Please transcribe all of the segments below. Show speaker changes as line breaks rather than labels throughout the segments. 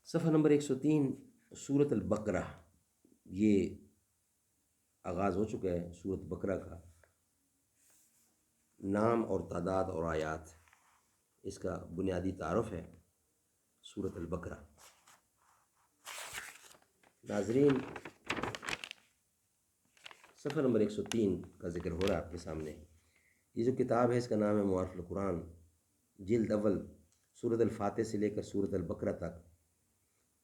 صفحہ نمبر 103 سورۃ البقرہ، یہ آغاز ہو چکا ہے سورۃ بقرہ کا۔ نام اور تعداد اور آیات، اس کا بنیادی تعارف ہے سورۃ البقرہ۔ ناظرین، صفحہ نمبر 103 کا ذکر ہو رہا ہے آپ کے سامنے۔ یہ جو کتاب ہے اس کا نام ہے معارف القرآن، جلد اول، سورۃ الفاتح سے لے کر سورۃ البقرہ تک،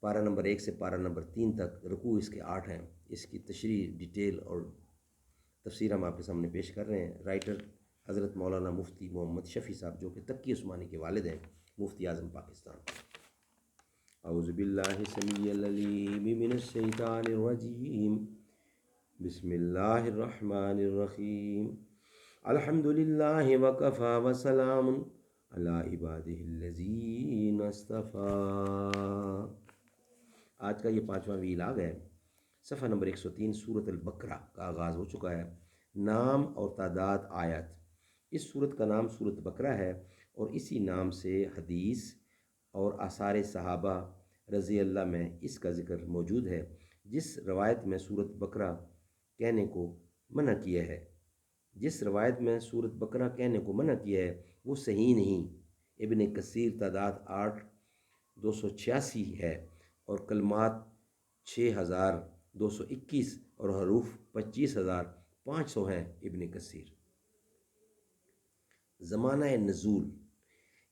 پارہ نمبر 1 سے پارہ نمبر 3 تک، رکوع اس کے 8 ہیں۔ اس کی تشریح، ڈیٹیل اور تفسیر ہم آپ کے سامنے پیش کر رہے ہیں۔ رائٹر حضرت مولانا مفتی محمد شفیع صاحب، جو کہ تقی عثمانی کے والد ہیں، مفتی اعظم پاکستان۔ اعوذ باللہ السمیع العلیم من الشیطان الرجیم، بسم اللہ الرحمن الرحیم، الحمد للہ وکفی وسلام علی عبادہ الذین اصطفی۔ آج کا یہ 5واں ویلاگ ہے۔ صفحہ نمبر 103 سورۃ البقرہ کا آغاز ہو چکا ہے۔ نام اور تعداد آیت۔ اس سورت کا نام سورۃ بقرہ ہے اور اسی نام سے حدیث اور آثار صحابہ رضی اللہ میں اس کا ذکر موجود ہے۔ جس روایت میں سورۃ بقرہ کہنے کو منع کیا ہے وہ صحیح نہیں۔ ابن کثیر تعداد 8286 ہے اور کلمات 6221 اور حروف 25500 ہیں۔ ابن کثیر۔ زمانہ نزول،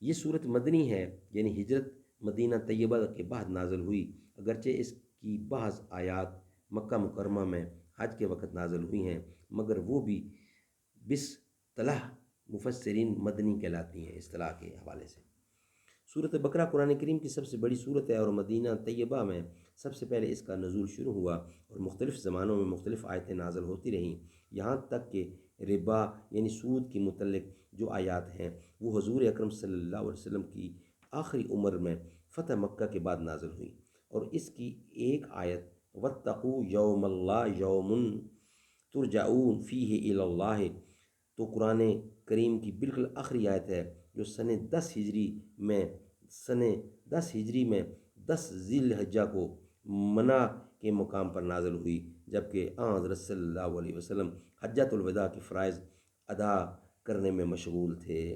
یہ صورت مدنی ہے، یعنی ہجرت مدینہ طیبہ کے بعد نازل ہوئی، اگرچہ اس کی بعض آیات مکہ مکرمہ میں حج کے وقت نازل ہوئی ہیں، مگر وہ بھی باصطلاح مفسرین مدنی کہلاتی ہیں اصطلاح کے حوالے سے۔ سورۃ بقرہ قرآن کریم کی سب سے بڑی سورت ہے اور مدینہ طیبہ میں سب سے پہلے اس کا نزول شروع ہوا اور مختلف زمانوں میں مختلف آیتیں نازل ہوتی رہیں، یہاں تک کہ ربا یعنی سود کے متعلق جو آیات ہیں وہ حضور اکرم صلی اللہ علیہ وسلم کی آخری عمر میں فتح مکہ کے بعد نازل ہوئی، اور اس کی ایک آیت واتقوا یوم اللہ یوم ترجعون فیہ الی اللہ، تو قرآن کریم کی بالکل آخری آیت ہے جو سن 10 ہجری میں 10 ذی الحجہ کو منع کے مقام پر نازل ہوئی، جبکہ حضرت صلی اللہ علیہ وسلم حجۃ الوداع کے فرائض ادا کرنے میں مشغول تھے۔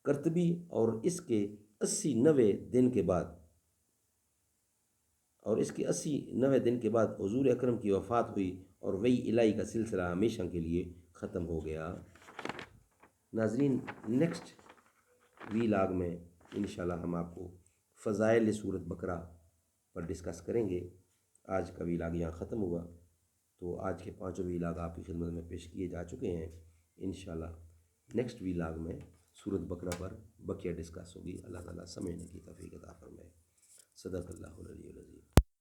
کرتبی اور اس کے 80-90 دن کے بعد حضور اکرم کی وفات ہوئی اور وحی الہی کا سلسلہ ہمیشہ کے لیے ختم ہو گیا۔ ناظرین، نیکسٹ ویلاگ میں انشاءاللہ ہم آپ کو فضائل سورۃ بقرہ پر ڈسکس کریں گے۔ آج کا ویلاگ یہاں ختم ہوا، تو آج کے 5 ویلاگ آپ کی خدمت میں پیش کیے جا چکے ہیں۔ انشاءاللہ نیکسٹ ویلاگ میں سورۃ بقرہ پر بقیہ ڈسکس ہوگی۔ اللہ تعالیٰ سمجھنے کی توفیق عطا فرمائے۔ صدق اللہ العلی العظیم۔